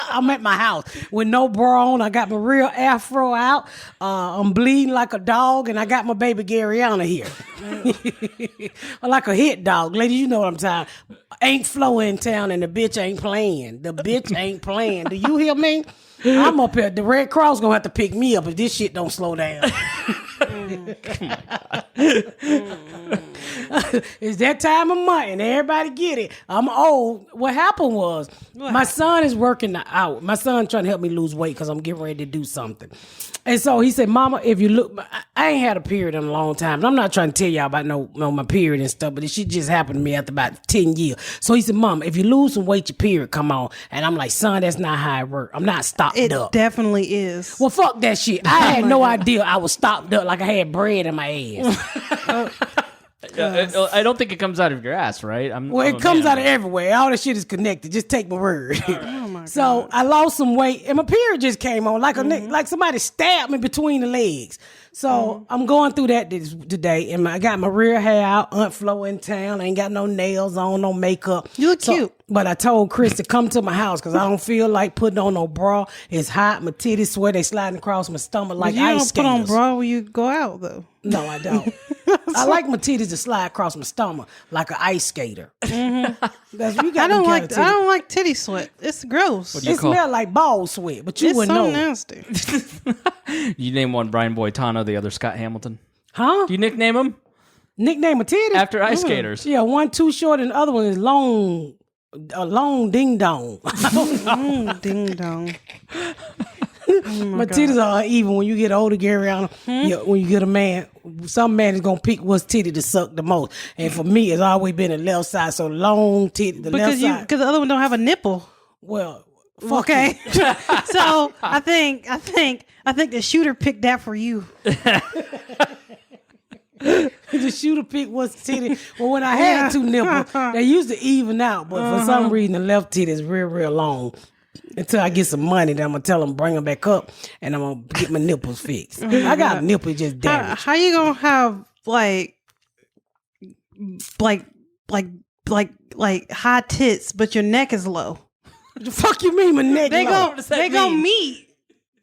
I'm at my house with no bra on. I got my real afro out. I'm bleeding like a dog, and I got my baby Garyana here. Like a hit dog. Ladies, you know what I'm talking. Ain't Flo in town, and the bitch ain't playing. The bitch ain't playing. Do you hear me? I'm up here. The Red Cross gonna have to pick me up if this shit don't slow down. It's that time of month and everybody get it. I'm old. What happened was my son is working out. My son trying to help me lose weight because I'm getting ready to do something. And so he said, Mama, if you look, I ain't had a period in a long time. And I'm not trying to tell y'all about no my period and stuff, but it shit just happened to me after about 10 years. So he said, Mama, if you lose some weight, your period come on. And I'm like, son, that's not how it works. I'm not stopped up. It definitely is. Well, fuck that shit. I had no idea I was stopped up like I had bread in my ass. I don't think it comes out of your ass, right? It comes out of everywhere. All that shit is connected. Just take my word. Oh my so I lost some weight, and my period just came on like somebody stabbed me between the legs. So I'm going through that today, and I got my rear hair out. Aunt Flo in town. I ain't got no nails on, no makeup. You look cute. But I told Chris to come to my house because I don't feel like putting on no bra. It's hot. My titties sweat. They sliding across my stomach like ice skaters. You don't put on bra when you go out, though. No, I don't. I like my titties to slide across my stomach like an ice skater. Mm-hmm. I don't like titty sweat. It's gross. It smells like ball sweat, but you wouldn't know. It's so nasty. You name one Brian Boitano, the other Scott Hamilton. Huh? Do you nickname him? Nickname a titty? After ice skaters. Yeah, one too short and the other one is long. A long ding dong. Ding dong. My titties are even when you get older, Gary. When you get a man, some man is gonna pick what's titty to suck the most. And for me, it's always been the left side. So long titty, left side. Because the other one don't have a nipple. Well, fuck okay. So I think the shooter picked that for you. The shooter pick was titty. Well, when I had two nipples, they used to even out, but for some reason the left titty is real long. Until I get some money, then I'm gonna tell them bring them back up, and I'm gonna get my nipples fixed. I got a nipple just damaged. How you gonna have like high tits, but your neck is low? What the fuck you mean my neck low? They gonna meet.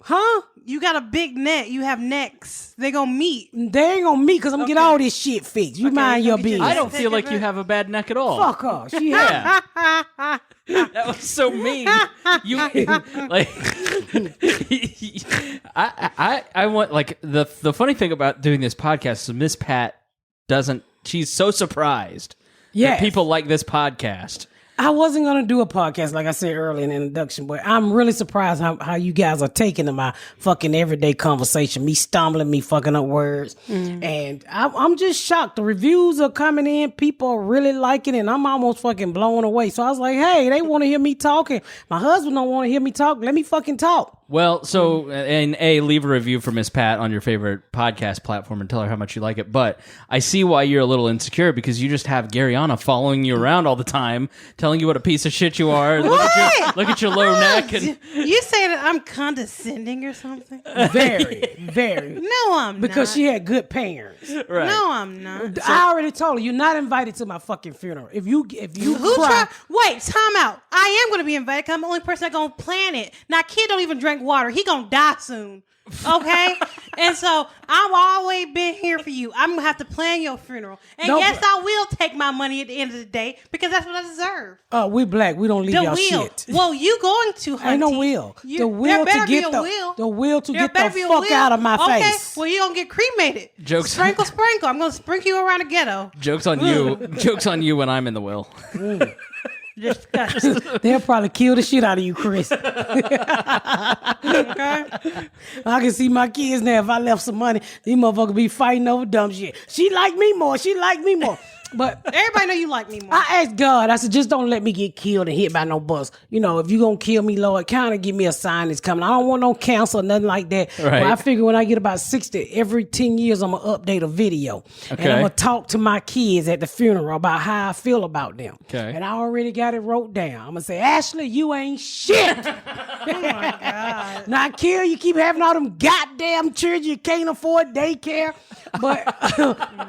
Huh? You got a big neck. You have necks. They gonna meet. They ain't gonna meet because I'm gonna get all this shit fixed. You mind your business. I don't feel like you have a bad neck at all. Fuck her. She had. That was so mean. You like. I want like the funny thing about doing this podcast is Miss Pat doesn't. She's so surprised. that people like this podcast. I wasn't going to do a podcast, like I said earlier in the introduction, but I'm really surprised how you guys are taking to my fucking everyday conversation, me stumbling, me fucking up words. And I'm just shocked. The reviews are coming in. People are really liking it, and I'm almost fucking blown away. So I was like, hey, they want to hear me talking. My husband don't want to hear me talk. Let me fucking talk. Well, so, and leave a review for Miss Pat on your favorite podcast platform and tell her how much you like it. But I see why you're a little insecure, because you just have Garyana following you around all the time, telling you what a piece of shit you are. Look at your low neck. And you say that I'm condescending or something? Very, very. No, I'm not. Because she had good parents. Right. No, I'm not. I already told her, you're not invited to my fucking funeral. If you Wait, time out. I am going to be invited because I'm the only person that's going to plan it. Now, kid don't even drink water. He gonna die soon. Okay? And so I've always been here for you. I'm gonna have to plan your funeral. And yes, I will take my money at the end of the day because that's what I deserve. We black. We don't leave y'all shit. Well, you going to, Hunty. Ain't no will. The will to get the fuck out of my face. Well, you gonna get cremated. Jokes. Sprinkle. I'm gonna sprinkle you around the ghetto. Jokes on you. Jokes on you when I'm in the will. They'll probably kill the shit out of you, Chris. Okay. I can see my kids now. If I left some money, these motherfuckers be fighting over dumb shit. She like me more. But everybody know you like me more. I asked God, I said, just don't let me get killed and hit by no bus. You know, if you gonna kill me, Lord, kind of give me a sign that's coming. I don't want no cancer or nothing like that. Right. Well, I figure when I get about 60, every 10 years, I'm gonna update a video. Okay. And I'm gonna talk to my kids at the funeral about how I feel about them. Okay. And I already got it wrote down. I'm gonna say, Ashley, you ain't shit. Oh my God. Now, kill, you keep having all them goddamn children, you can't afford daycare. But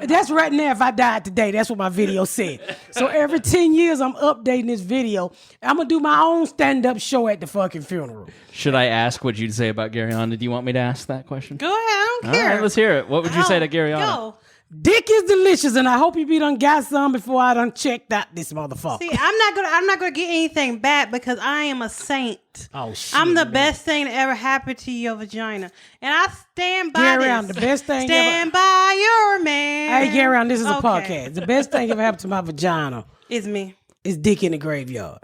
that's right now, if I died today, that's That's what my video said. So every 10 years, I'm updating this video. I'm going to do my own stand-up show at the fucking funeral. Should I ask what you'd say about Garyana? Do you want me to ask that question? Go ahead. I don't All care. right, let's hear it. What would you say to Garyana? Go. Dick is delicious, and I hope you be done got some before I done checked out this motherfucker. See, I'm not gonna get anything back because I am a saint. Oh, shit. I'm the best thing that ever happened to your vagina, and I stand by Gary, this. I'm the best thing Stand by your man. Hey, Gary, this is a Okay. podcast. The best thing ever happened to my vagina It's me. is dick in the graveyard.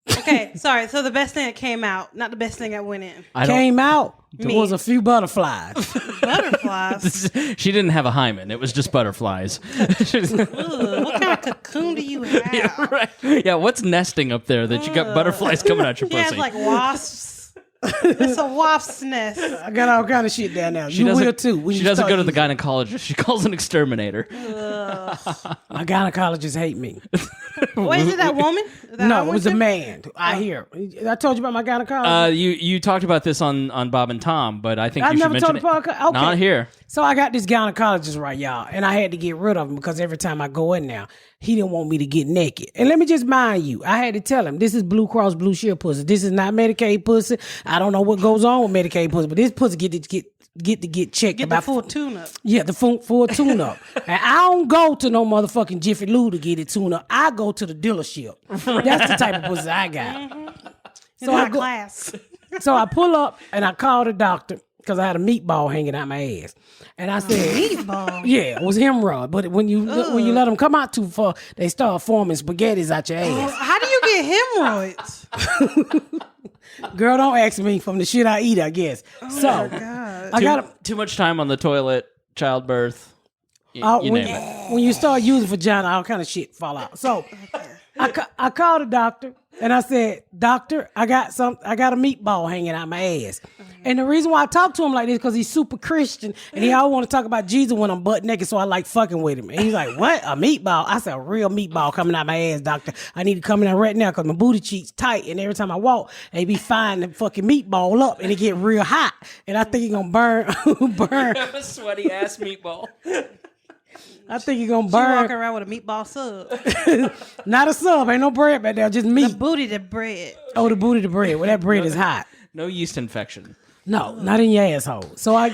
Okay, sorry. So the best thing that came out, not the best thing that went in. Came out, there Me. was a few butterflies. Butterflies. She didn't have a hymen. It was just butterflies. Ugh, what kind of cocoon do you have? Yeah, right. Yeah, what's nesting up there that you got butterflies coming out your Yeah, pussy? it's like wasps. It's a wasp's nest. I got all kind of shit down there. She You doesn't, will too. when she you doesn't start go to the using gynecologist. She calls an exterminator. My gynecologists hate me. What is it, that woman? That No, I it went was a to? man. I hear. I told you about my gynecologist. You talked about this on Bob and Tom, but I think I've you should never told mention the it. podcast. Okay. Not here. So I got this gynecologist right, y'all, and I had to get rid of him because every time I go in now, he didn't want me to get naked. And let me just mind you, I had to tell him, this is Blue Cross Blue Shield pussy. This is not Medicaid pussy. I don't know what goes on with Medicaid pussy, but this pussy get checked Get about the full tune-up. Yeah, the full tune-up. And I don't go to no motherfucking Jiffy Lube to get it tune-up. I go to the dealership. That's the type of pussy I got. So I go- class. So I pull up and I call the doctor because I had a meatball hanging out my ass. And I said, Meatball. yeah, it was hemorrhoid. But when you let them come out too far, they start forming spaghettis out your ass. How do you get hemorrhoids? Girl, don't ask me from the shit I eat, I guess. So I got Too much time on the toilet, childbirth. You when, name it. when you start using vagina, all kind of shit fall out. So I called the doctor and I said, Doctor, I got a meatball hanging out my ass. And the reason why I talk to him like this because he's super Christian and he always want to talk about Jesus when I'm butt naked, so I like fucking with him. And he's like, what? A meatball? I said, a real meatball coming out my ass, doctor. I need to come in there right now because my booty cheeks tight, and every time I walk, they be finding the fucking meatball up and it get real hot. And I think he gonna burn. A sweaty ass meatball. I think he gonna You burn. walking around with a meatball sub. Not a sub, ain't no bread back there, just meat. The booty, the bread. Oh, the booty, the bread. Well, that bread is hot. No yeast infection. No, not in your asshole. So I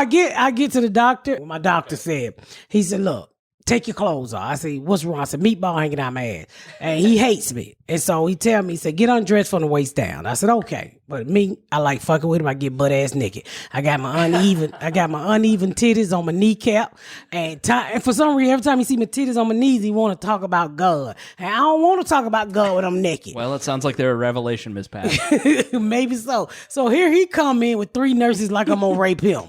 get to the doctor. My doctor said, he said, look, take your clothes off. I said, what's wrong? I said, meatball hanging out my ass. And he hates me. And so he tell me, he said, get undressed from the waist down. I said, okay. But me, I like fucking with him. I get butt ass naked. I got my uneven titties on my kneecap. And for some reason, every time he see my titties on my knees, he want to talk about God. And I don't want to talk about God when I'm naked. Well, it sounds like they're a revelation, Miss Pat. Maybe so. So here he come in with 3 nurses like I'm gonna rape him.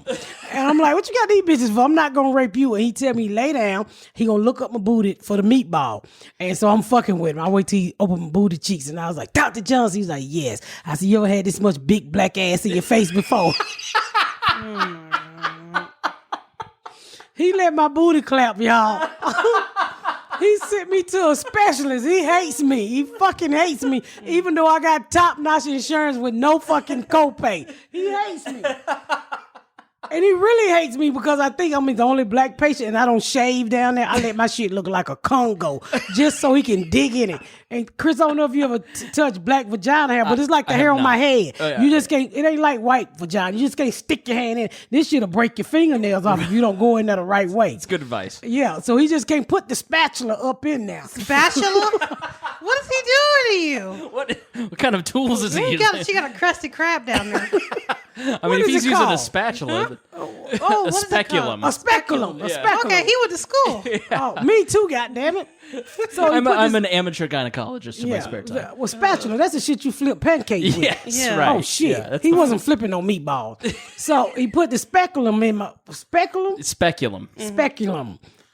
And I'm like, what you got these bitches for? I'm not gonna rape you. And he tell me, lay down. He gonna look up my booty for the meatball. And so I'm fucking with him. I wait till he open my booty cheeks. And I was like, Dr. Johnson. He's like, yes. I said, you ever had this much big black ass in your face before? He let my booty clap, y'all. He sent me to a specialist. He hates me. He fucking hates me. Even though I got top-notch insurance with no fucking copay. He hates me. And he really hates me because I think I'm the only black patient and I don't shave down there. I let my shit look like a Congo just so he can dig in it. And Chris, I don't know if you ever touch black vagina hair, but it's like the hair on my head. Oh, yeah. You just can't, it ain't like white vagina. You just can't stick your hand in. This shit'll break your fingernails off if you don't go in there the right way. It's good advice. Yeah, so he just can't put the spatula up in there. Spatula? What is he doing to you? What kind of tools is he using? She got a crusty crab down there. I mean, if is he's it using a called? spatula, Oh, a what is it speculum. called? A speculum. A Yeah. speculum. Okay, he went to school. Oh, me too, goddammit. So he I'm put this- an amateur gynecologist in my spare time. Well, spatula, that's the shit you flip pancakes with. Yes, Yeah. right. Oh shit! Yeah, that's he the- wasn't flipping no meatballs. So he put the speculum in my speculum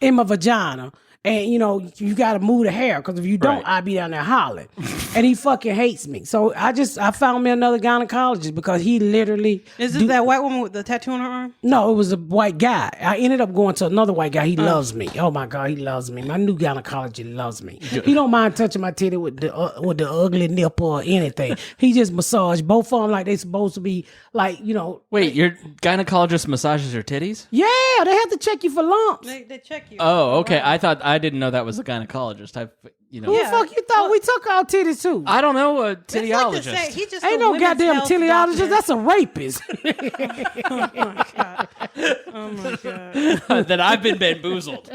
in my vagina, and you know you got to move the hair because if you don't, Right. I'll be down there hollering. and he fucking hates me. So I found me another gynecologist because he literally. Is this that white woman with the tattoo on her arm? No, it was a white guy. I ended up going to another white guy. He loves me. Oh my God, he loves me. My new gynecologist loves me. He don't mind touching my titty with the ugly nipple or anything. He just massage both of them like they supposed to be, like, you know. Wait, your gynecologist massages your titties? Yeah, they have to check you for lumps. They check you. Oh, okay. I didn't know that was a gynecologist. Who the fuck you thought we took our titties to? I don't know, a It's like to tityologist. say, he just Ain't a no women's goddamn health teleologist. doctor. That's a rapist. Oh my God. That I've been bamboozled.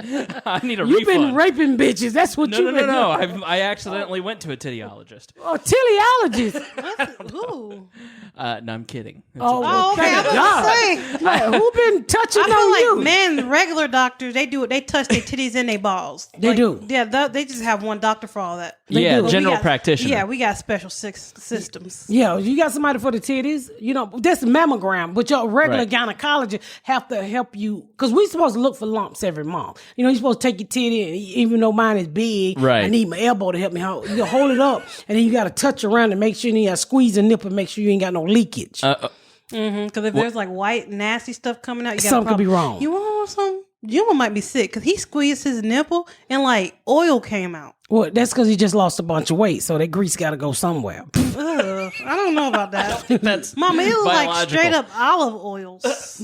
I need a You've refund. been raping bitches. That's what No, you've no, been no, doing. no. I accidentally went to a tityologist. Oh, teleologist. Who? No, I'm kidding. Oh, okay. I thank was God. about to say. Like, who been touching I on feel you? like men, regular doctors, they do it. They touch their titties and their balls. They do. Yeah, they just have one doctor for all that. Yeah, do. But we general got- practitioner. Yeah, we got special systems. Yeah, you got somebody for the titties. You know, that's a mammogram, but your regular Right. gynecologist have to help you because we supposed to look for lumps every month. You know, you're supposed to take your titty, and even though mine is big, Right. I need my elbow to help me hold. You hold it up, and then you got to touch around and make sure you got to squeeze the nipple, and make sure you ain't got no leakage. Because if there's like white nasty stuff coming out, you got Something could be wrong. You want some? You might be sick because he squeezed his nipple and like oil came out. Well, that's because he just lost a bunch of weight, so that grease got to go somewhere. Ugh, I don't know about that. That's Mama, it was like biological. straight up olive oils.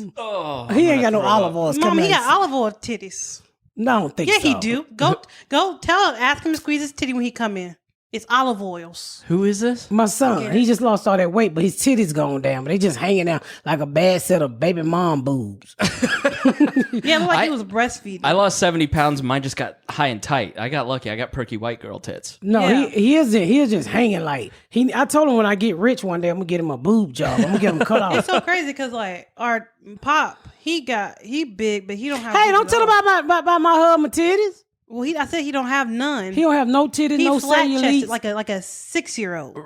He ain't got no olive oils. Mama, coming he out. got olive oil titties. No, I don't think Yeah, so. he do. Go tell him, ask him to squeeze his titty when he come in. It's olive oils. Who is this? My son, he just lost all that weight, but his titties going down. But they just hanging out like a bad set of baby mom boobs. Yeah, it looked like he was breastfeeding. I lost 70 pounds. Mine just got high and tight. I got lucky. I got perky white girl tits. No, Yeah. he is just hanging like I told him when I get rich one day I'm gonna get him a boob job. I'm gonna get him cut off. It's so crazy because like our pop, he big, but he don't have. Hey, boobs don't at tell all. him about my husband titties. Well, I said he don't have none. He don't have no titties, He no flat chested cellulite. like a 6-year-old.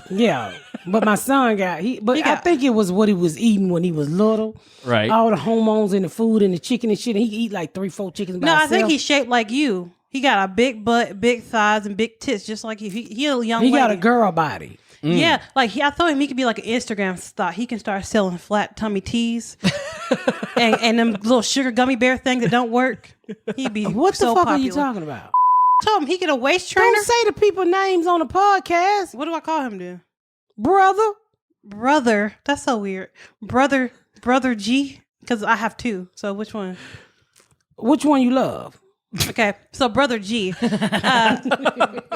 Yeah, but my son got I got- think it was what he was eating when he was little. Right. All the hormones in the food and the chicken and shit. And he could eat like 3-4 chickens by No, I himself. think he's shaped like you. He got a big butt, big thighs, and big tits, just like you. He a young. He lady. got a girl body. Yeah, like I told him he could be like an Instagram star. He can start selling flat tummy teas and them little sugar gummy bear things that don't work. He'd be What the so fuck popular. are you talking about? Told him he get a waist trainer. Don't say the people names on the podcast, What do I call him? Do brother. That's so weird. Brother G. Because I have two. So which one? Which one you love? Okay, so Brother G.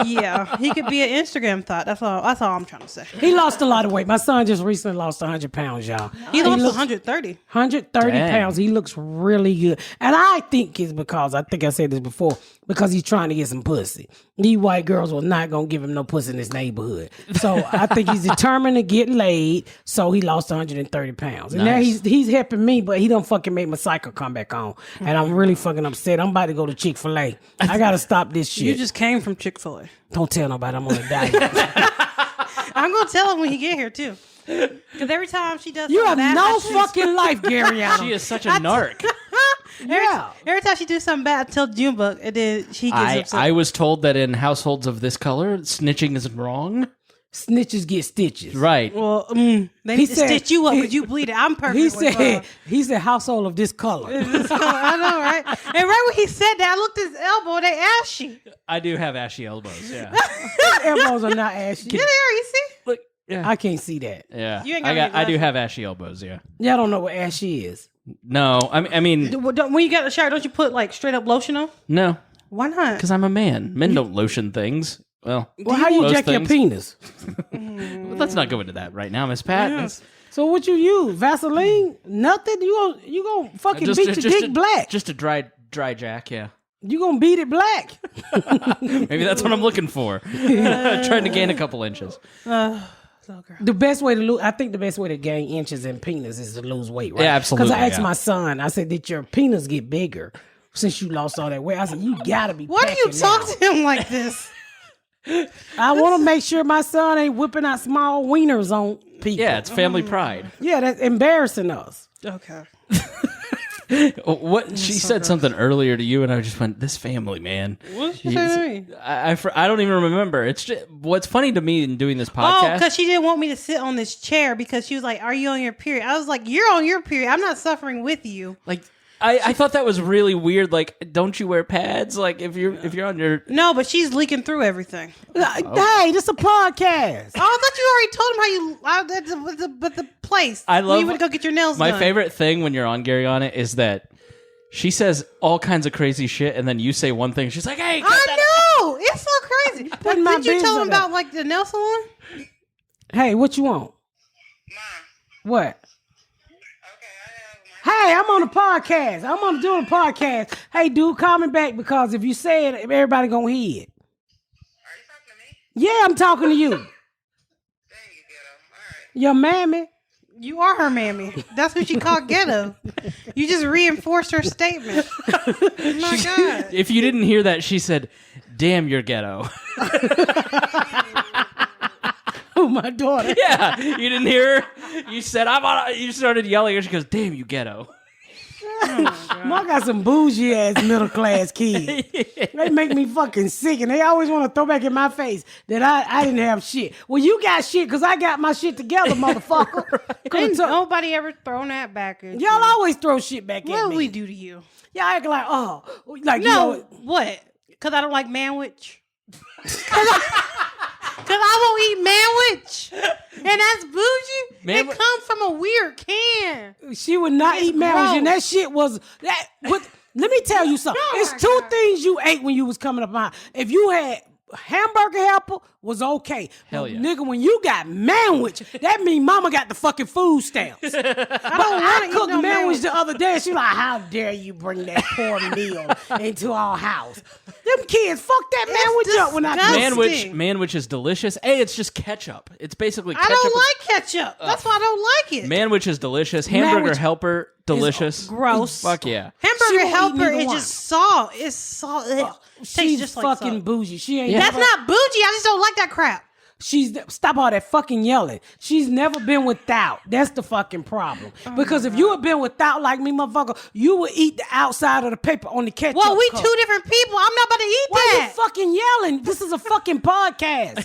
Yeah, he could be an Instagram thought. That's all I'm trying to say. He lost a lot of weight. My son just recently lost 100 pounds, y'all. He lost looks 130. 130 Dang. pounds. He looks really good. And I think it's because, I think I said this before, because he's trying to get some pussy. These white girls were not going to give him no pussy in this neighborhood. So I think he's determined to get laid. So he lost 130 pounds. And now Nice. he's helping me, but he done fucking made my cycle come back on. And I'm really fucking upset. I'm about to go to Chick-fil-A. I got to stop this shit. You just came from Chick-fil-A. Don't tell nobody I'm on a diet. I'm gonna tell him when he get here too. Because every time she does, You have something bad, no I choose- fucking life, Gary Allen. She is such a narc. Yeah. Every time she do something bad, I tell Junebug, and then she gets upset. I was told that in households of this color, snitching is wrong. Snitches get stitches. Right. Well, they need to said- stitch you up because you bleed it. I'm perfect. He said household of this color. I know, right? And right when he said that, I looked at his elbow. They ashy. I do have ashy elbows. Yeah. Elbows are not ashy. Get there, you see? Look. Yeah. I can't see that. Yeah. You ain't I got any I do glasses. have ashy elbows. Yeah. Y'all don't know what ashy is. No. I mean When you get the shower, don't you put like straight up lotion on? no, Why not? because I'm a man. Men don't lotion things. Well, Well, how you most jack your things. penis? Let's not go into that right now, Miss Pat. Yes. So what you use? Vaseline? Nothing? You gonna fucking beat your dick black? Just a dry jack. Yeah. You gonna beat it black? Maybe that's what I'm looking for. Trying to gain a couple inches. The best way to lose, I think the best way to gain inches in penis is to lose weight, right? Yeah, absolutely, Because I asked yeah. my son, I said, did your penis get bigger since you lost all that weight? I said, you gotta be. Why do you packing talk now. to him like this? I want to make sure my son ain't whipping out small wieners on people. Yeah, it's family pride. Yeah, that's embarrassing us. Okay. What she said something earlier to you, and I just went, "This family, man." What did she say to me? I don't even remember. It's just, what's funny to me in doing this Oh, podcast. because she didn't want me to sit on this chair because she was like, "Are you on your period?" I was like, "You're on your period. I'm not suffering with you." Like, I thought that was really weird. Like, don't you wear pads? Like, if you're on your No, but she's leaking through everything. Hey, this a podcast. Oh, I thought you already told him how you but the place. I love when you went to go get your nails done. My favorite thing when you're on Gary on it is that she says all kinds of crazy shit, and then you say one thing. She's like, "Hey, cut that out." I know, it's so crazy. Putting my Did you tell business him about like the nail salon? Hey, what you want? What? Hey, I'm on a podcast. I'm doing a podcast. Hey, dude, call me back because if you say it, everybody gonna hear it. Are you talking to me? Yeah, I'm talking to you. Dang, you ghetto. All right. Your mammy. You are her mammy. That's what she called ghetto. You just reinforced her statement. Oh my God. If you didn't hear that, she said, "Damn, you're ghetto." Oh, my daughter. Yeah, you didn't hear her. You said, "I'm on." You started yelling, and she goes, "Damn, you ghetto." I got some bougie ass middle class kids. They make me fucking sick, and they always want to throw back in my face that I didn't have shit. Well, you got shit because I got my shit together, motherfucker. Ain't nobody ever thrown that back at Y'all you. always throw shit back at What me. did we do to you? Y'all act like, oh, like, No, you know, what? Because I don't like manwich? Because I won't eat manwich. And that's bougie. It comes from a weird can. she would not eat marriage, and that shit was that. What? Let me tell you something. Oh It's my two God. things you ate when you was coming up behind. If you had hamburger helper, was okay. Hell But, yeah. nigga, when you got manwich, that mean mama got the fucking food stamps. I don't I want to cooked eat no manwich manwich. the other day. She like, how dare you bring that poor meal into our house? Them kids, fuck that manwich up when I disgusting. cook. Manwich is delicious. Hey, it's just ketchup. It's basically I ketchup. don't like ketchup. That's why I don't like it. Manwich is delicious. Hamburger Manwich helper, delicious. Gross. Fuck yeah. She Hamburger won't eat helper neither is one. just salt. It's salt. Tastes She's just like fucking salt. bougie. She ain't. That's never- not bougie. I just don't like that crap. She's stop all that fucking yelling. She's never been without. That's the fucking problem. Because if you had been without like me, motherfucker, you would eat the outside of the paper on the ketchup. Well, we cup. two different people. I'm not about to eat Why you that. fucking yelling? This is a fucking podcast.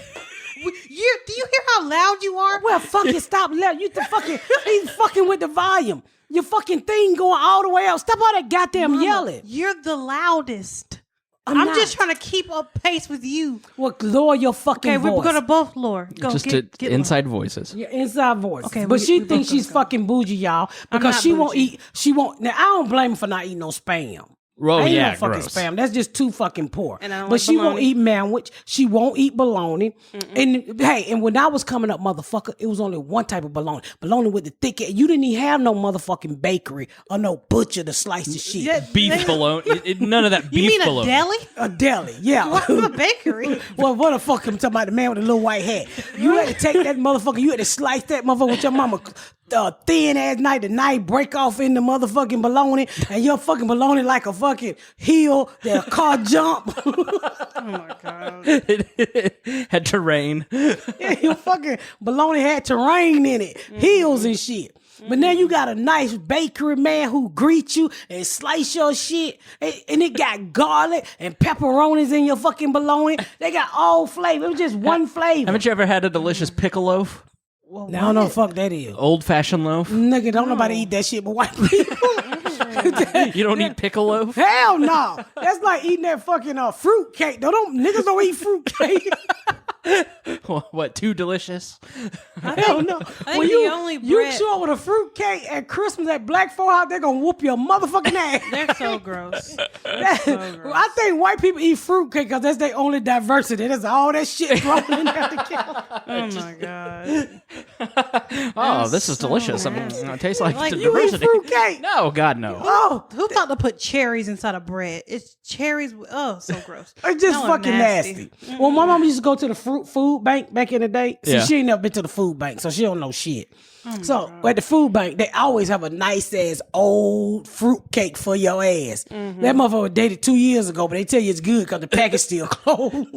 Do you hear how loud you are? Well, fucking stop loud. You the fucking he's fucking with the volume. Your fucking thing going all the way up. Stop all that goddamn yelling. You're the loudest. I'm I'm not. just trying to keep up pace with you. Well, lower your fucking Okay, voice. we're gonna both lower. Go Just get to lower. inside voices. Your inside voice. Okay, but we she both thinks gonna she's go. fucking bougie, y'all, because not she won't bougie. eat. She won't. Now I don't blame her for not eating no spam. Oh, Ain't yeah, no fucking gross. spam. That's just too fucking poor. And I don't but like she won't bologna. eat manwich. She won't eat bologna. And hey, and when I was coming up, motherfucker, it was only one type of bologna. Bologna with the thick. You didn't even have no motherfucking bakery or no butcher to slice the shit. Yeah, Beef bologna. None of that You beef mean a bologna. deli? A deli, yeah. What's a bakery? Well, what the fuck I'm talking about? The man with the little white hat. You had to take that motherfucker. You had to slice that motherfucker with your mama thin ass knife. The knife break off in the motherfucking bologna, and your fucking bologna like a fucking hill that a car jump. Oh my god! Had to rain. Yeah, your fucking bologna had terrain in it, hills and shit. But now you got a nice bakery man who greet you and slice your shit, and it got garlic and pepperonis in your fucking bologna. They got all flavor. It was just one flavor. Haven't you ever had a delicious pickle loaf? Now, I don't know what the fuck that is. Old fashioned loaf? Nigga, don't nobody eat that shit but white people. You don't eat pickle loaf? Hell no. That's like eating that fucking fruit cake. Niggas don't eat fruit cake. What, too delicious? Hell no. think When the only you bread- show up with a fruit cake at Christmas at Black Folk House, they're gonna whoop your motherfucking ass. They're so gross. I think white people eat fruit cake because that's their only diversity. That's all that shit thrown in there together. Oh my god! Oh, this is delicious. It tastes like, Like, the You eat diversity. fruit cake. No, God, no. Oh, Who thought to put cherries inside of bread? It's cherries. Oh, so gross. it's just Y'all are fucking nasty. Well, my mom used to go to the food bank back in the day. See, Yeah. she ain't never been to the food bank, so she don't know shit. So at the food bank, they always have a nice ass old fruit cake for your ass. That motherfucker was dated 2 years ago, but they tell you it's good because the package still closed.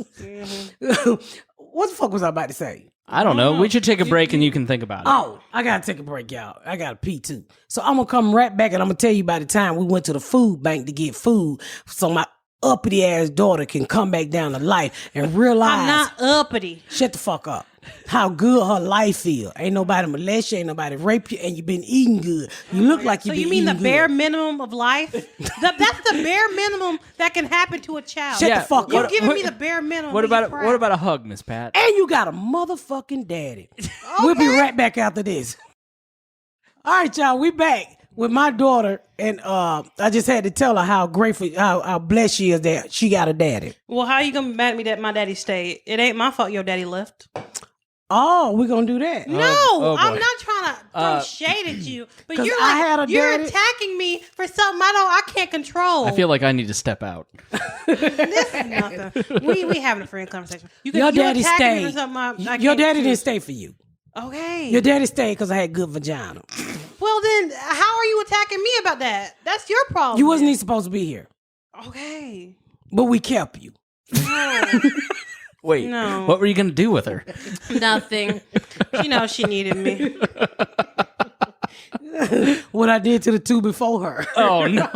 What the fuck was I about to say? I don't know. We should take a break and you can think about it. Oh, I gotta take a break, y'all. I gotta pee too. So I'm gonna come right back and I'm gonna tell you by the time we went to the food bank to get food, so my uppity ass daughter can come back down to life and realize I'm not uppity. Shut the fuck up. How good her life feel. Ain't nobody molest you, ain't nobody rape you, and you been eating good. You look like you So been you mean the eating bare good. minimum of life? That's the bare minimum that can happen to a child. Shut the fuck You're up. giving me the bare minimum. What to be about proud. what about a hug, Miss Pat? And you got a motherfucking daddy. We'll be right back after this. All right, y'all, we back with my daughter, and I just had to tell her how grateful, how blessed she is that she got a daddy. Well, how you gonna be mad at me that my daddy stayed? It ain't my fault your daddy left. Oh, we're gonna do that. No, oh I'm boy. not trying to throw shade at you, but 'Cause you're I had a you're daddy- attacking me for something I can't control. I feel like I need to step out. this is nothing. We having a friend conversation. Your you're daddy attacking me stayed. for something I Your can't daddy choose. didn't stay for you. Okay. Your daddy stayed because I had good vagina. Well, then how are you attacking me about that? That's your problem. You wasn't even supposed to be here, Okay. but we kept you. Wait, No. what were you going to do with her? Nothing. She knows she needed me. What I did to the two before her. Oh, no.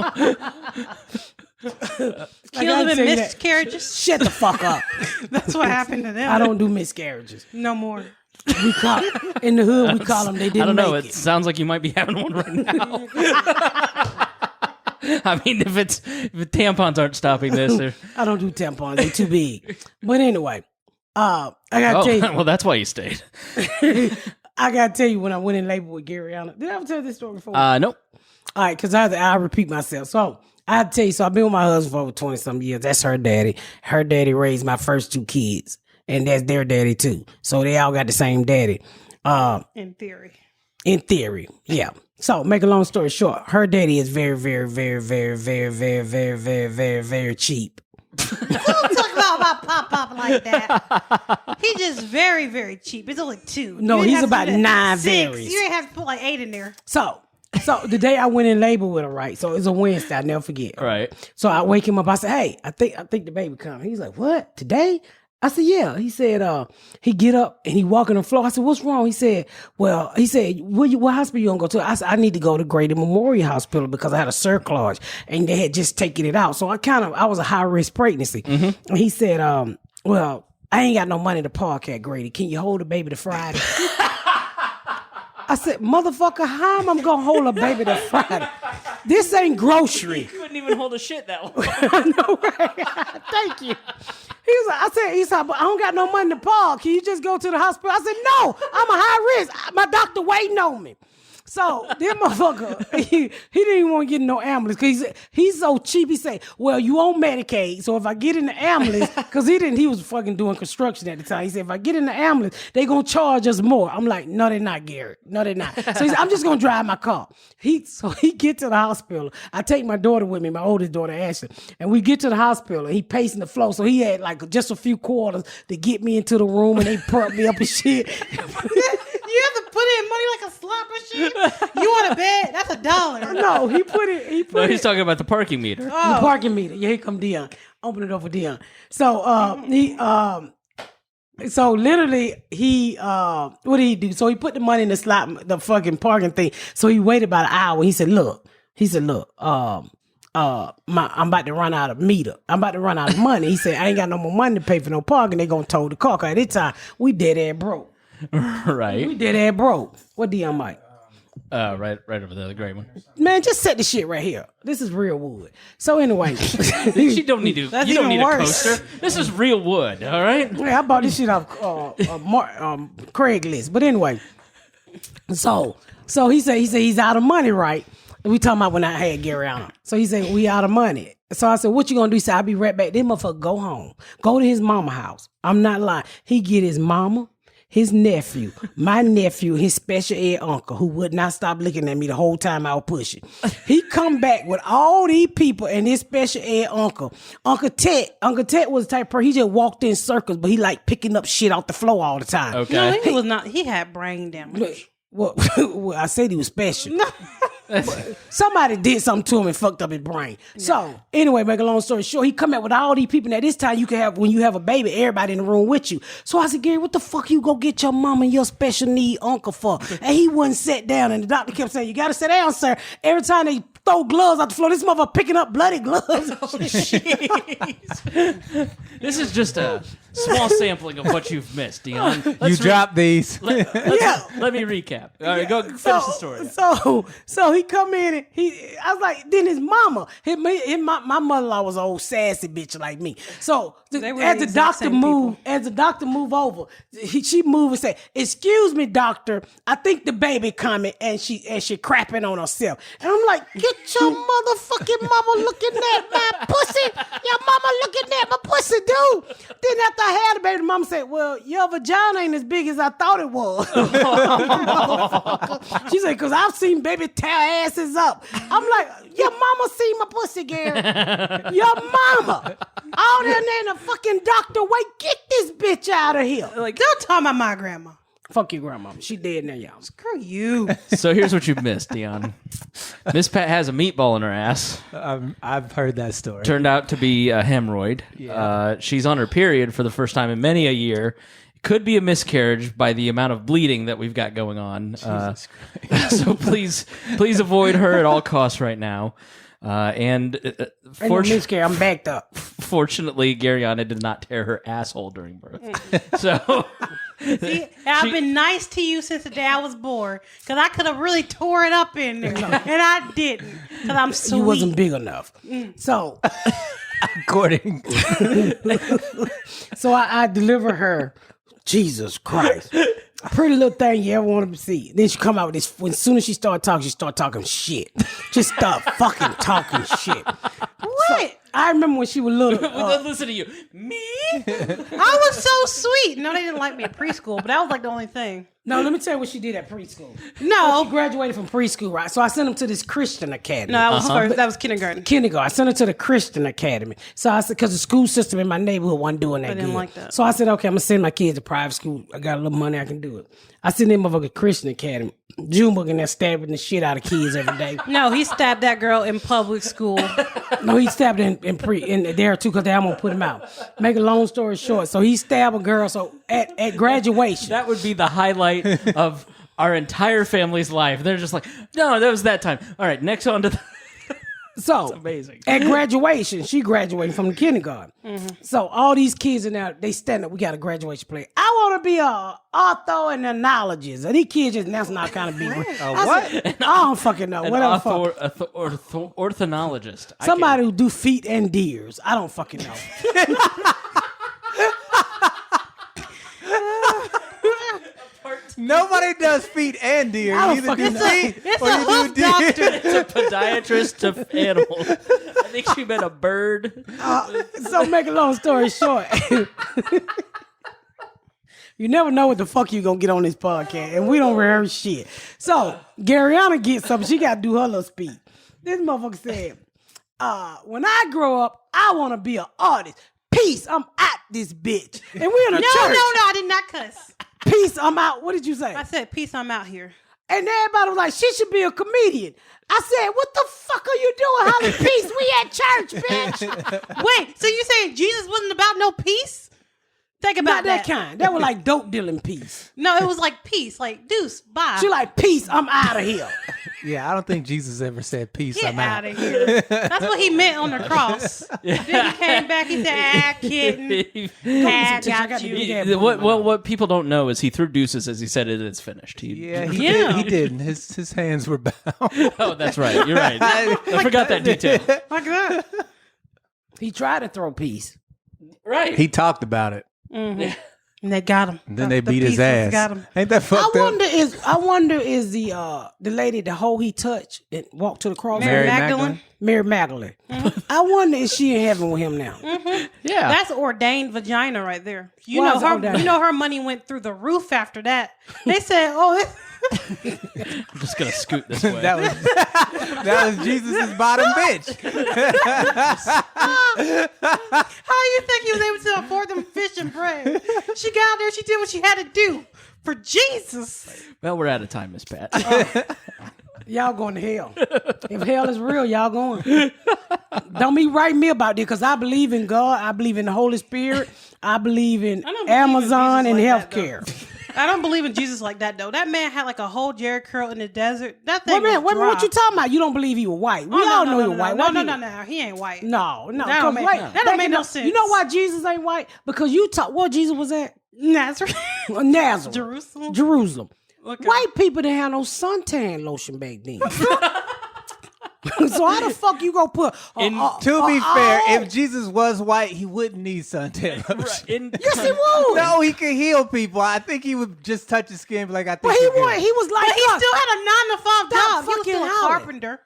Kill them in tell you that. miscarriages. Shut the fuck up. That's what happened to them. I don't do miscarriages. No more. We call in the hood. We call them. They didn't I don't know. make It it. sounds like you might be having one right now. I mean, if tampons aren't stopping this, they're... I don't do tampons. They too big. But anyway, I gotta tell you. well, that's why you stayed. I gotta tell you when I went in labor with Garyana. Did I ever tell this story before? Nope. All right, because I repeat myself. So I have to tell you. So I've been with my husband for over 20 some years. That's her daddy. Her daddy raised my first two kids, and that's their daddy too. So they all got the same daddy. In theory. In theory, yeah. So, make a long story short, her daddy is very, very, very, very, very, very, very, very, very, very cheap. Don't talk about pop like that. He's just very, very cheap. It's only 2. No, You didn't he's have to about do that. 9 6. varies. You didn't have to put like 8 in there. So the day I went in labor with her, right? So it's a Wednesday, I'll never forget. Right. So I wake him up. I said, "Hey, I think the baby coming." He's like, "What? Today?" I said, "Yeah." He said, he get up and he walk on the floor. I said, "What's wrong?" He said, "What hospital you gonna go to?" I said, "I need to go to Grady Memorial Hospital because I had a surcharge and they had just taken it out. So I was a high risk pregnancy." And he said, "Well, I ain't got no money to park at Grady. Can you hold the baby to Friday?" I said, "Motherfucker, how am I gonna hold a baby to Friday? This ain't grocery." Couldn't even hold a shit that long. I know, right? Thank you. He said, "But I don't got no money to park. Can you just go to the hospital?" I said, "No, I'm a high risk. My doctor waiting on me." So this motherfucker, he didn't even want to get in no ambulance because he's so cheap. He said, "Well, you on Medicaid, so if I get in the ambulance," because he was fucking doing construction at the time. He said, "If I get in the ambulance, they gonna charge us more." I'm like, "No, they're not, Garrett. No, they're not." So he said, "I'm just gonna drive my car." So he get to the hospital. I take my daughter with me, my oldest daughter Ashley, and we get to the hospital. And he pacing the floor, so he had like just a few quarters to get me into the room, and they perked me up and shit. You have to put in money like a slot machine. You want a bed? That's $1. No, he put it. No, he's talking about the parking meter. The parking meter. Yeah, here come Dion. Open it up for Dion. So so literally he what did he do? So he put the money in the fucking parking thing. So he waited about an hour. He said, look, I'm about to run out of meter. I'm about to run out of money. He said, I ain't got no more money to pay for no parking. They gonna tow the car. 'Cause at this time, we dead ass broke. Right. We dead ass broke. What Dion Mike? Right over there, the gray one. Man, just set the shit right here. This is real wood. So anyway. You don't need to. That's you don't even need worse. a coaster. This is real wood. All right. Yeah, I bought this shit off Craigslist. But anyway, so he said he's out of money, right? We talking about when I had Gary on. So he said we out of money. So I said, what you gonna do? He said, I'll be right back. This motherfucker go home. Go to his mama house. I'm not lying. He get his mama, his nephew, my nephew, his special ed uncle, who would not stop looking at me the whole time I was pushing. He come back with all these people and his special ed uncle. Uncle Ted was the type of person, he just walked in circles, but he like picking up shit off the floor all the time. Okay. No, he was not. He had brain damage. Well, I said he was special. Somebody did something to him and fucked up his brain. So anyway, make a long story short, he come out with all these people. Now this time you can have, when you have a baby, everybody in the room with you. So I said, Gary, what the fuck you go get your mama and your special need uncle for? And he wouldn't sit down, and the doctor kept saying, you gotta sit down, sir. Every time they throw gloves out the floor, this motherfucker picking up bloody gloves. Oh, this is just a small sampling of what you've missed, Dion. You dropped these. Let me recap. All right, go finish the story. So he come in and I was like, then his mama, my mother-in-law was an old sassy bitch like me. So as the doctor moved over, she moved and said, "Excuse me, doctor, I think the baby coming," and she crapping on herself. And I'm like, get your motherfucking mama looking at my pussy. Your mama looking at my pussy, dude. Then after I had the baby, the mama said, well, your vagina ain't as big as I thought it was. She said, because I've seen baby tear asses up. I'm like, your mama seen my pussy, Gary. Your mama. All down there in the fucking doctor, wait, get this bitch out of here. Like, don't talk about my grandma. Fuck your grandma. She dead now, y'all. Screw you. So here's what you've missed, Dion. Miss Pat has a meatball in her ass. I've heard that story. Turned out to be a hemorrhoid. Yeah. She's on her period for the first time in many a year. Could be a miscarriage by the amount of bleeding that we've got going on. So please avoid her at all costs right now. And miscarriage, I'm backed up. Fortunately, Garyana did not tear her asshole during birth. So See, I've been nice to you since the day I was born, because I could have really tore it up in there, and I didn't, because I'm sweet. You wasn't big enough. So, According. so I deliver her. Jesus Christ. Pretty little thing you ever want to see. Then she come out with this. As soon as she start talking shit. Just start fucking talking shit. What? I remember when she was little. Listen to you. Me? I was so sweet. No, they didn't like me at preschool, but that was like the only thing. No, let me tell you what she did at preschool. No. She graduated from preschool, right? So I sent them to this Christian academy. No, that was first. That was kindergarten. Kindergarten. I sent her to the Christian academy. So I said, because the school system in my neighborhood wasn't doing that I didn't good. like that. So I said, okay, I'm going to send my kids to private school. I got a little money, I can do it. I sent them over to Christian academy. Junebug in there stabbing the shit out of kids every day. No, he stabbed that girl in public school. No, he stabbed in there too, because I'm going to put him out. Make a long story short. So he stabbed a girl. So at graduation. That would be the highlight of our entire family's life. They're just like, no, that was that time. All right, next on to the... So amazing. At graduation, she graduated from the kindergarten. Mm-hmm. So all these kids in there, they stand up. We got a graduation play. I want to be a orthonologist. And these kids just that's not kind of be. what? I don't fucking know. Whatever. Orthonologist. Somebody who do feet and deers. I don't fucking know. Nobody does feet and deer. I don't You either do fucking feet It's or a you hoof do deer. doctor. It's a podiatrist to animals. I think she meant a bird. So make a long story short. You never know what the fuck you gonna get on this podcast, and we don't rehearse shit. So Garyana gets something. She got to do her little speech. This motherfucker said, "When I grow up, I want to be an artist. Peace, I'm at this bitch." And we in a church. No, I did not cuss. Peace, I'm out. What did you say? I said, peace, I'm out here. And everybody was like, she should be a comedian. I said, what the fuck are you doing, Holly? Peace, we at church, bitch. Wait, so you saying Jesus wasn't about no peace? Think about Not that kind. That was like dope dealing peace. No, it was like peace, like deuce, bye. She like, peace, I'm out of here. Yeah, I don't think Jesus ever said peace. Get I'm out. out of here. That's what he meant on the cross. Then he came back, he said, kidding. I got you. What people don't know is he threw deuces as he said it is finished. Yeah, he Yeah. did. He did. And his hands were bound. Oh, that's right. You're right. I forgot that detail. Like that. He tried to throw peace. Right. He talked about it. Mm-hmm. And they got him. And then they The beat his pieces ass. got him. Ain't that fucked I up? wonder is the lady, the hoe he touched and walked to the cross? Mary Mary Magdalene. Mary Magdalene. I wonder if she in heaven with him now. Yeah. That's ordained vagina right there. Why is it ordained? You know her money went through the roof after that. They said, I'm just going to scoot this way. that was Jesus' bottom bitch. how you think he was able to afford them fish and bread? She got out there, she did what she had to do for Jesus. Well, we're out of time, Miss Pat. Y'all going to hell. If hell is real, y'all going. Don't be writing me about this because I believe in God. I believe in the Holy Spirit. I believe in don't believe in Amazon and Jesus like that, healthcare. I don't believe in Jesus like that though. That man had like a whole Jerry curl in the desert. That thing. Wait a minute, was dry. what you talking about? You don't believe he was white. We Oh, all no, know no, he no, was white. No, White no, people- no. He ain't white. No, That come don't make- wait. that don't Back make in no the- sense. You know why Jesus ain't white? Because you talk. What Jesus was at? Nazareth. Nazareth, Jerusalem. Jerusalem. Okay. White people didn't have no suntan lotion back then. So how the fuck you gonna put? To be fair, if Jesus was white, he wouldn't need suntan lotion. yes, he would. No, he could heal people. I think he would just touch his skin, and be like, I think. but he you're good. was. He was like But he us. still had a 9 to 5 Stop job. He was fucking still a hollering. carpenter.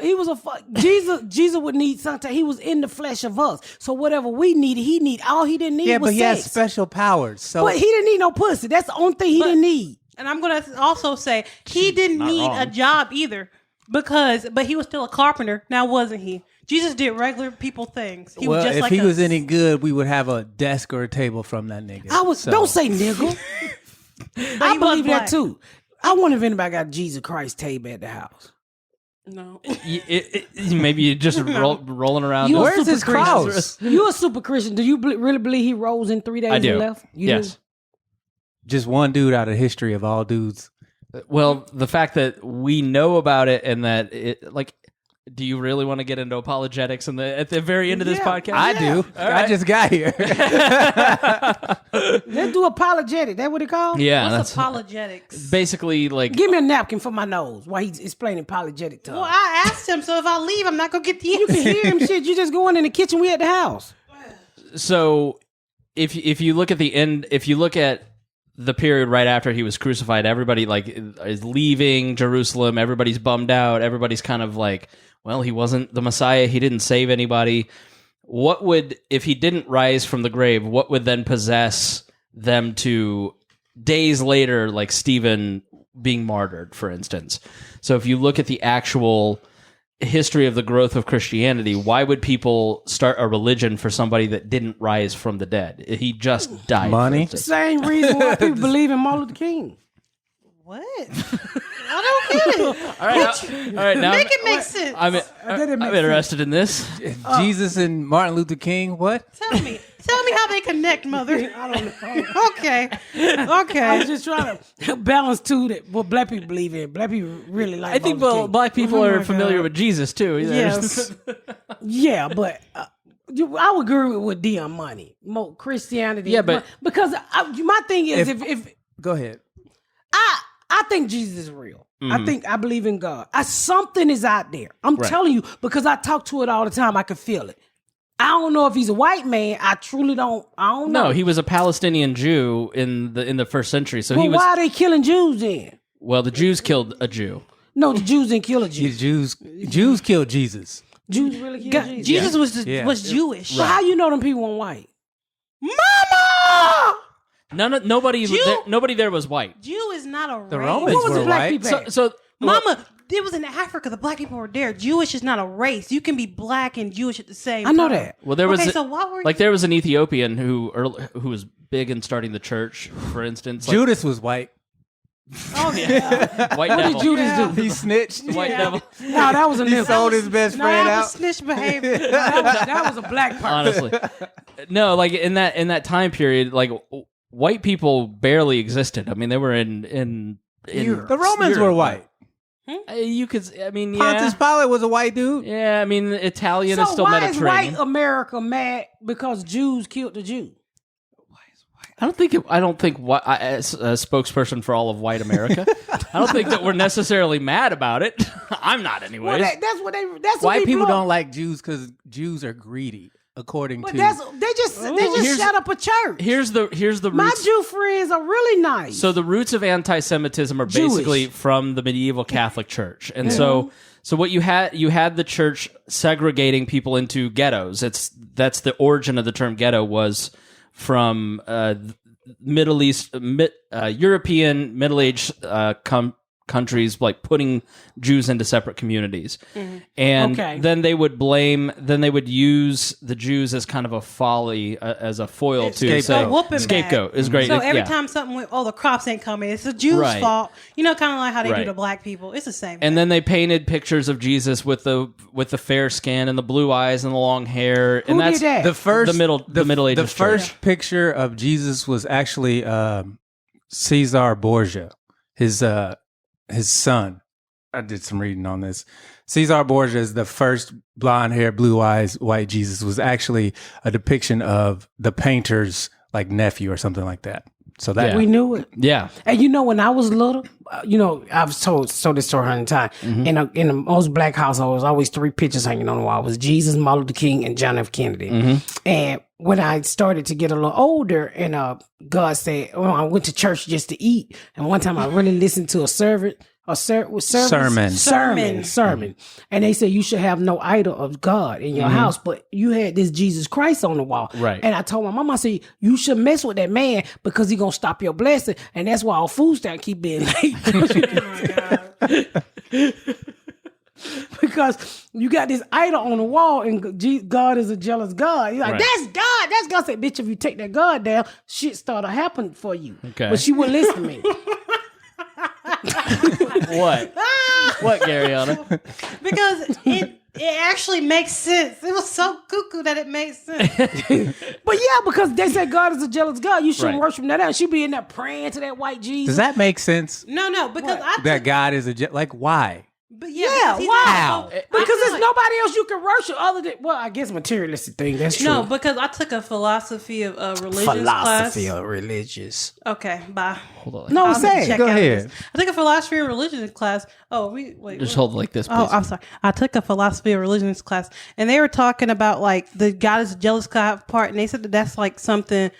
He was a fuck. Jesus would need suntan. He was in the flesh of us. So whatever we needed, he need. All he didn't need Yeah, was but he sex. has special powers. So But he didn't need no pussy. That's the only thing he didn't need. And I'm going to also say he didn't need a job either but he was still a carpenter. Now, wasn't he? Jesus did regular people things. He was just if like he us. was any good, we would have a desk or a table from that nigga. So- Don't say nigga. I he was believe black. that too. I wonder if anybody got Jesus Christ table at the house. No. Maybe you just rolling around. You a Where's super his Christian. cross? You a super Christian. Do you really believe he rose in 3 days I do. and left? You Yes. do? Just one dude out of history of all dudes. Well, the fact that we know about it and that it, like, do you really want to get into apologetics at the very end of this Yeah. podcast? I do. I just got here. Let's do apologetic. That what it called? Yeah, What's that's apologetics? basically like. Give me a napkin for my nose while he's explaining apologetic to Well, us. I asked him, so if I leave, I'm not going to get the You can answer. hear him shit. You just going in the kitchen. We at the house. So, if you look at the end, if you look at the period right after he was crucified, everybody like is leaving Jerusalem. Everybody's bummed out. Everybody's kind of like, well, he wasn't the Messiah. He didn't save anybody. What would, if he didn't rise from the grave, what would then possess them to days later, like Stephen being martyred, for instance? So if you look at the actual history of the growth of Christianity, why would people start a religion for somebody that didn't rise from the dead? He just died. Money? for instance. Same reason why people believe in Martin Luther King. What? I don't get it. All right, now Make it make sense. I'm didn't make interested in this. Jesus and Martin Luther King. What? Tell me how they connect, mother. I don't know. Okay. I Okay. was just trying to balance too that what black people believe in. Black people really like. I think Martin Luther King. black people Oh are my familiar God. with Jesus too. Yes. Yeah, but I would agree with Dion Money. More Christianity. Yeah, but- because my thing is if Go ahead. I think Jesus is real. I believe in God. Something is out there. I'm telling you because I talk to it all the time. I can feel it. I don't know if he's a white man. I truly don't. I don't know. No, he was a Palestinian Jew in the first century. So Well, he was. why are they killing Jews then? Well, the Jews killed a Jew. No, the Jews didn't kill a Jew. Jews killed Jesus. Jews really killed God, Jesus. Jesus Yeah. was Jewish. So how you know them people weren't white? Mama! Nobody there was white. Jew is not a race. The Romans What was were the black white. people at? So Mama, it was in Africa. The black people were there. Jewish is not a race. You can be black and Jewish at the same I time. know that. well, there was Okay, so what were like there was an Ethiopian who was big in starting the church, for instance. Like, Judas was white. Oh, yeah. white What devil. did Judas do? He snitched. White devil. No, that was a He nigga. sold his best No, friend that out. was snitch behavior. That was a black person. Honestly, no. Like in that time period, like white people barely existed. I mean, they were in The Romans were white. You could, I mean, yeah, Pontius Pilate was a white dude. yeah. I mean, Italian is So still why is Mediterranean. white America mad because Jews killed the Jew? I don't think as a spokesperson for all of white America, I don't think that we're necessarily mad about it. I'm not, anyways. Well, that's what they. That's what White people are. don't like Jews because Jews are greedy, according But to. they just Here's- shut up a church. Here's the My roots. Jew friends are really nice. So the roots of anti-Semitism are basically Jewish. from the medieval Catholic Church, and so what you had the church segregating people into ghettos. That's the origin of the term ghetto was from Middle East, European Middle Age countries, like putting Jews into separate communities. And then they would use the Jews as kind of a folly, as a foil to say scapegoat is great. So every time something went, the crops ain't coming, it's the Jews' fault. You know, kind of like how they do to black people. It's the same. And then they painted pictures of Jesus with the fair skin and the blue eyes and the long hair. And that's did that? the Middle Ages. The first picture of Jesus was actually Caesar Borgia, his son. I did some reading on this. Caesar Borgia is the first blonde hair, blue eyes, white Jesus. Was actually a depiction of the painter's like nephew or something like that. So that we knew it. Yeah. And you know, when I was little, I've told this story 100 times. In most black households, always 3 pictures hanging on the wall. It was Jesus, Martin Luther King, and John F. Kennedy. And when I started to get a little older, and God said, I went to church just to eat. And one time I really listened to a sermon. And they said you should have no idol of God in your house, but you had this Jesus Christ on the wall. Right. And I told my mama, I said, you should mess with that man because he gonna stop your blessing. And that's why our food stamp keep being late. Because you got this idol on the wall, and God is a jealous God. You're like, that's God. That's God. I said, bitch, if you take that God down, shit started happening for you. Okay. But she wouldn't listen to me. What, Garyana? Because it actually makes sense. It was so cuckoo that it made sense. But yeah, because they said God is a jealous God. You shouldn't worship that out. She be in there praying to that white Jesus. Does that make sense? No, because That God is why? But wow. Because there's nobody else you can worship other than, I guess materialistic thing. That's true. No, because I took a philosophy of religion class. of religious. Okay, bye. Hold on. No, say Go ahead. I took a philosophy of religion class. Just hold it like this, please. Oh, I'm sorry. I took a philosophy of religion class, and they were talking about like the God is a jealous God part, and they said that's like something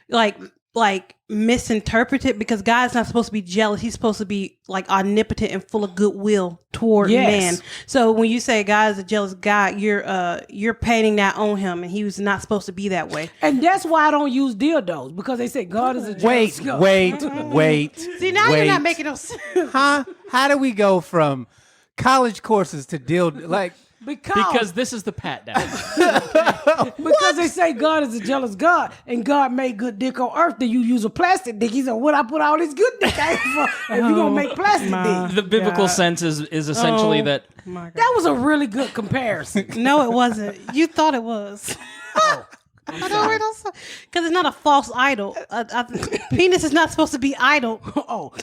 like misinterpreted because God is not supposed to be jealous. He's supposed to be like omnipotent and full of goodwill toward man. So when you say God is a jealous God, you're painting that on him, and he was not supposed to be that way. And that's why I don't use dildos, because they say God is a jealous God. Wait. See, now you're not making no sense. Huh? How do we go from college courses to dildo? Like, because this is the Patdown. Because they say God is a jealous God, and God made good dick on earth, then you use a plastic dick. He said, what I put all this good dick out for if you're going to make plastic dick? The biblical sense is essentially that. That was a really good comparison. No, it wasn't. You thought it was. Because it's not a false idol. Penis is not supposed to be idle.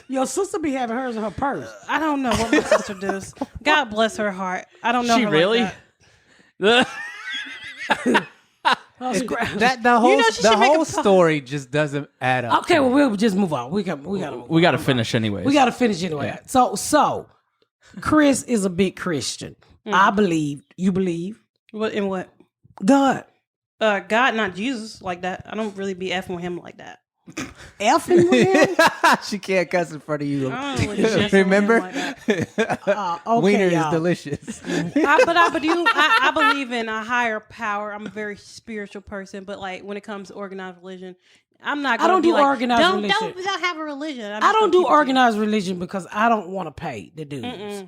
Your sister be having hers in her purse. I don't know what my sister does. God bless her heart. I don't know. She her really? Like that the whole story just doesn't add up. Okay, well, we'll just move on. We got to finish anyways. We got to finish anyway. Yeah. So Chris is a big Christian. I believe. You believe? What in what? God. God, not Jesus like that. I don't really be effing with him like that. Effing with him? She can't cuss in front of you. Remember? Wiener is delicious. I believe in a higher power. I'm a very spiritual person, but like when it comes to organized religion, I'm not. I don't do organized religion. Don't have a religion. I don't do organized religion because I don't want to pay the dudes.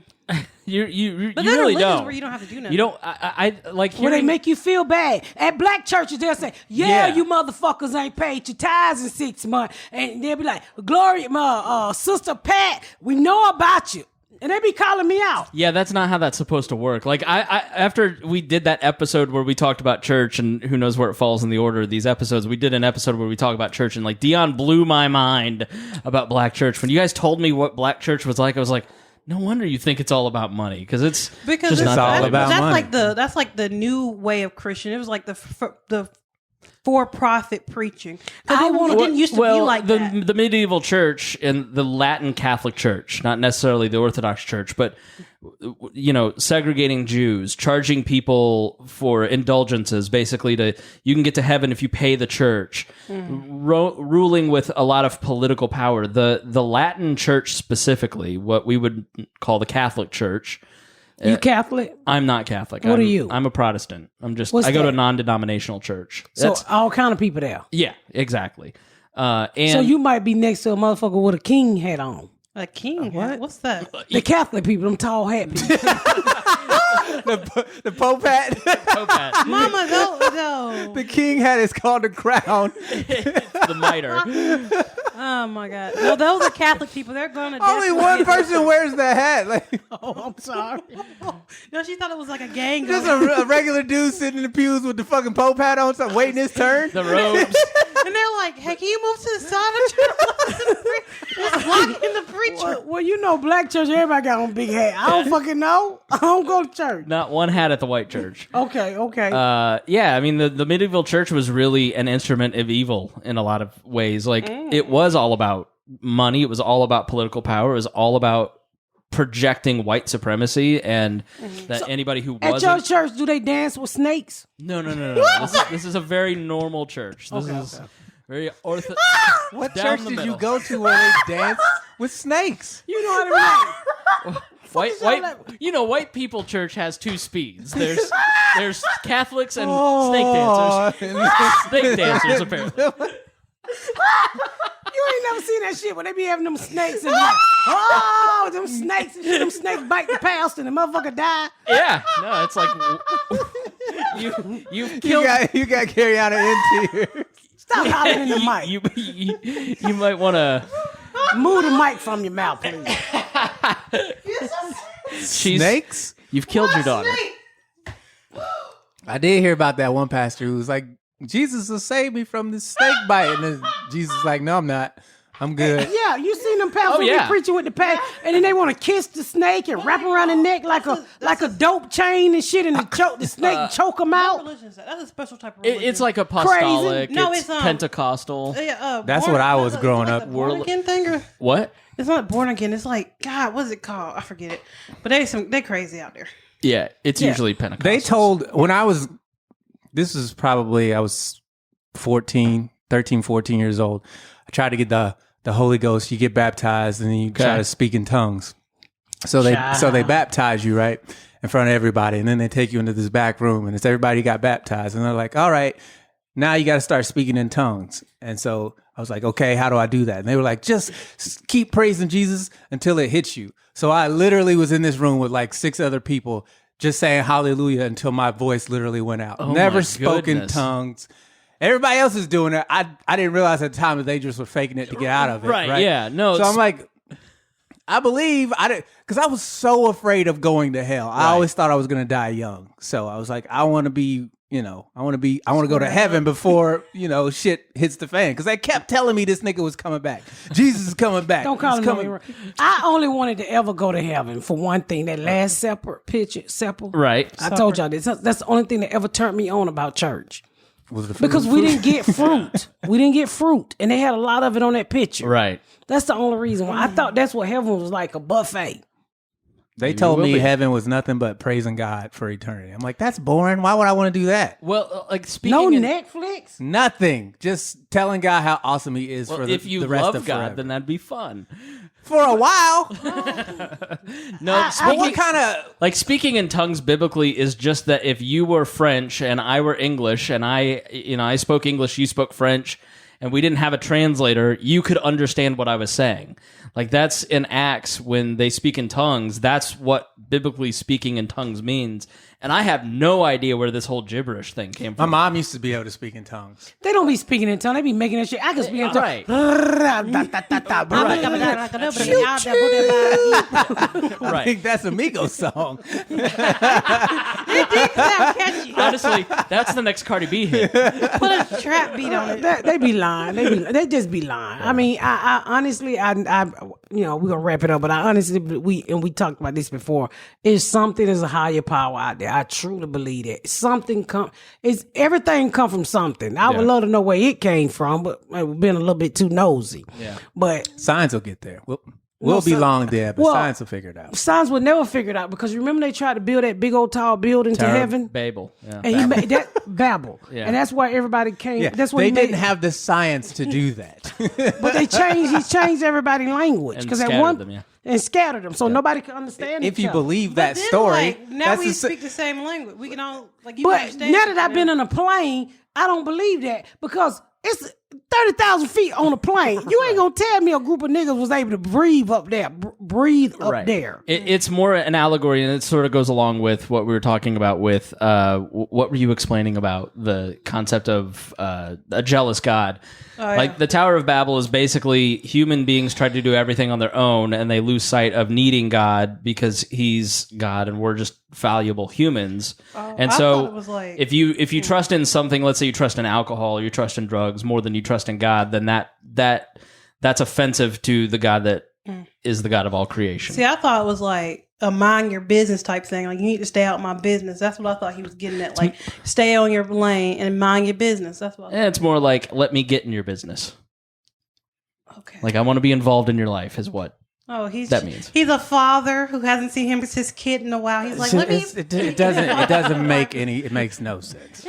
You but really don't. Where you don't have to do nothing. You don't. I like. Where they make you feel bad at black churches. They'll say, "Yeah, you motherfuckers ain't paid your tithes in 6 months," and they'll be like, "Gloria, Sister Pat, we know about you." And they be calling me out. Yeah, that's not how that's supposed to work. Like I after we did that episode where we talked about church and who knows where it falls in the order of these episodes, we did an episode where we talk about church, and like Dion blew my mind about black church. When you guys told me what black church was like, I was like, no wonder you think it's all about money, because it's all about money. That's like the new way of Christian. It was like the for-profit preaching. It didn't used to be like that. The medieval church and the Latin Catholic Church, not necessarily the Orthodox Church, but segregating Jews, charging people for indulgences, basically you can get to heaven if you pay the church, ruling with a lot of political power. The Latin Church specifically, what we would call the Catholic Church. You Catholic? I'm not Catholic. What are you? I'm a Protestant. I go to a non-denominational church. So all kind of people there. Yeah, exactly. So you might be next to a motherfucker with a king hat on. A king? What? What's that? The Catholic people, them tall hat people. The Pope hat. Popat. Mama, no. The king hat is called the crown. The mitre. Oh my God! No, those are Catholic people. They're going to Only one person wears the hat. Like, Oh, I'm sorry. No, she thought it was like a gang. just going. a regular dude sitting in the pews with the fucking Pope hat on, so waiting his turn. The robes. And they're like, "Hey, can you move to the side? I'm trying to listen to the preacher. It's blocking the preacher." Well, you know, black church, everybody got on big hat. I don't fucking know. I don't go to church. Not one hat at the white church. Okay. Yeah, I mean, the medieval church was really an instrument of evil in a lot of ways. Like, it was all about money. It was all about political power. It was all about projecting white supremacy, and that anybody who At wasn't... your church, do they dance with snakes? No. This is a very normal church. This is very What Down church the did middle. you go to where they dance with snakes? You know how to white people church has two speeds. There's Catholics and snake dancers. Snake dancers, apparently. You ain't never seen that shit where they be having them snakes and be like, oh, them snakes and shit, them snakes bite the pastor and the motherfucker die. Yeah, no, it's like you've killed. You got Garyana into here. Stop hollering in the mic. You might want to Move the mic from your mouth, please. Snakes? You've killed your daughter. I did hear about that one pastor who was like, Jesus will save me from this snake bite. And then Jesus is like, no, I'm not. I'm good. Yeah, you seen them pastors Oh, yeah. be preaching with the past, and then they want to kiss the snake and wrap around the neck like a dope chain and shit, and the snake choke them What out. religion is that? That's a special type of religion. It's like apostolic. No, it's it's, Pentecostal. That's what I was growing up. Born again thing, or What? it's not born again. It's like God. What's it called? I forget it. But they crazy out there. Yeah, it's usually Pentecostal. They told, when I was, this was probably, I was 13, 14 years old. I tried to get the Holy Ghost. You get baptized and then you try to speak in tongues. So they baptize you, right, in front of everybody. And then they take you into this back room and it's everybody got baptized. And they're like, all right, now you got to start speaking in tongues. And so I was like, okay, how do I do that? And they were like, just keep praising Jesus until it hits you. So I literally was in this room with like 6 other people just saying hallelujah until my voice literally went out. Oh Never my spoke in goodness. tongues. Everybody else is doing it. I didn't realize at the time that they just were faking it to get out of it. Right, yeah. No, So I'm like, I believe I didn't, because I was so afraid of going to hell. I always thought I was going to die young. So I was like, I want to be, I want to go to heaven before, shit hits the fan. Because they kept telling me this nigga was coming back. Jesus is coming back. Don't call He's him coming. no. I only wanted to ever go to heaven for one thing. That last supper. right. I told y'all this. That's the only thing that ever turned me on about church. Was the fruit Because we didn't get fruit. We didn't get fruit. And they had a lot of it on that picture. Right. That's the only reason why. I thought that's what heaven was like, a buffet. They told will me be. heaven was nothing but praising God for eternity. I'm like, that's boring. Why would I want to do that? Well, like speaking No in, Netflix? Nothing. Just telling God how awesome he is well, for if you the rest love of God, forever. then that'd be fun. For a while. No, What kind of... like speaking in tongues biblically is just that if you were French and I were English and I spoke English, you spoke French, and we didn't have a translator, you could understand what I was saying. Like that's in Acts when they speak in tongues. That's what biblically speaking in tongues means. And I have no idea where this whole gibberish thing came My from. mom used to be able to speak in tongues. They don't be speaking in tongues. They be making that shit. I can speak in tongues. Right. I Right. think that's a Migos song. Catchy. Honestly, that's the next Cardi B hit. Put a trap beat on it. They be lying. They just be lying. I mean, I honestly, we're gonna wrap it up, but I honestly, we talked about this before. Is something is a higher power out there. I truly believe that everything come from something. I would love to know where it came from, but we've been a little bit too nosy. Yeah. But Science will get there. We'll be long dead, but science will figure it out. science would never figure it out because remember they tried to build that big old tall building to heaven. Babel. Yeah. And he made that Babel, Yeah. and that's why everybody came. Yeah, That's what they he didn't made. have the science to do that. But they changed. He changed everybody's language And because at scattered one them, yeah. and scattered them, so nobody could understand. If each you other. believe that Then, story, like, now that's we the sa- speak the same language. We can all like you But understand. now that I've been on a plane, I don't believe that because it's 30,000 feet on a plane. You ain't gonna tell me a group of niggas was able to breathe up there. Breathe up there. It's more an allegory, and it sort of goes along with what we were talking about with what were you explaining about the concept of a jealous God? Like the Tower of Babel is basically human beings try to do everything on their own, and they lose sight of needing God because He's God, and we're just fallible humans. And I so, thought it was like- if you trust in something, let's say you trust in alcohol, or you trust in drugs more than you trust in God, then that's offensive to the God that is the God of all creation. See, I thought it was like a mind your business type thing. Like, you need to stay out of my business. That's what I thought he was getting at. Like, stay on your lane and mind your business. That's what I thought. And it's more like, let me get in your business. Okay. Like, I want to be involved in your life is what that means. He's a father who hasn't seen him as his kid in a while. He's like, let me. It doesn't make any. It makes no sense.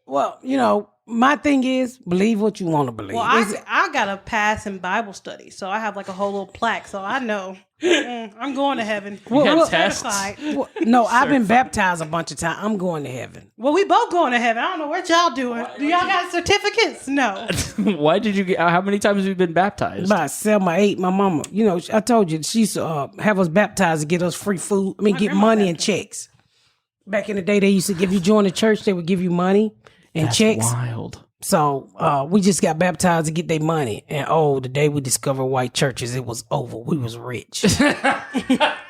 Well, you know, my thing is believe what you want to believe. Well, I got a pass in Bible study, so I have like a whole little plaque, so I know I'm going to heaven. Well, I'm certified. Well, no, I've been baptized a bunch of times. I'm going to heaven. Well, we both going to heaven. I don't know what y'all doing. Do y'all got certificates? No. Why did you get? How many times have you been baptized? About 7 or 8. My mama, you know, I told you she used to have us baptized to get us free food. Get money and checks. Back in the day, they used to give you join the church. They would give you money and checks. Wild. So we just got baptized to get their money. And the day we discovered white churches, it was over. We was rich.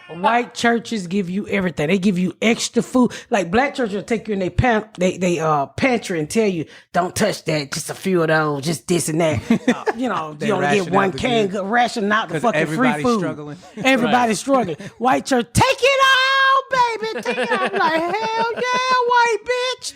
White churches give you everything. They give you extra food. Like black churches will take you in their pantry and tell you, don't touch that. Just a few of those. Just this and that. You only get one can. Ration out the fucking free food. Struggling. Everybody's struggling. White church, take it all, baby. Take it all. I'm like, hell yeah, white bitch.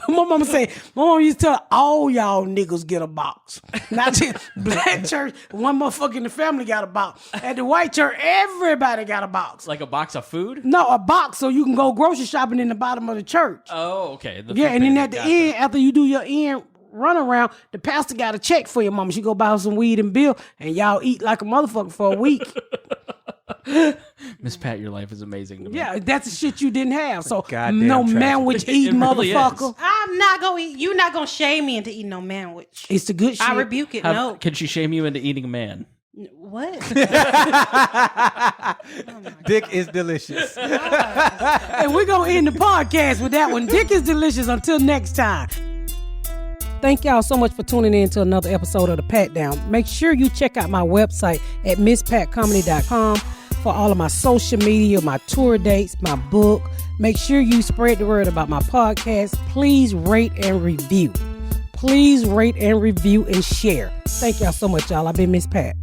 My mama used to tell all y'all niggas get a box. Not just black church. One motherfucker in the family got a box. At the white church, everybody got a box. Like a box of food? No, a box so you can go grocery shopping in the bottom of the church. Oh, okay. And then at the end, after you do your end run around, the pastor got a check for your mama. She go buy her some weed and bill, and y'all eat like a motherfucker for a week. Miss Pat, your life is amazing to me. Yeah, that's the shit you didn't have. So Goddamn no tragedy. manwich eating really motherfucker. I'm not going to eat. You're not going to shame me into eating no manwich. It's the good shit. I rebuke it. No. Can she shame you into eating a man? What? Dick is delicious. And we're going to end the podcast with that one. Dick is delicious. Until next time. Thank y'all so much for tuning in to another episode of the Patdown. Make sure you check out my website at misspatcomedy.com for all of my social media, my tour dates, my book. Make sure you spread the word about my podcast. Please rate and review. Please rate and review and share. Thank y'all so much, y'all. I've been Miss Pat.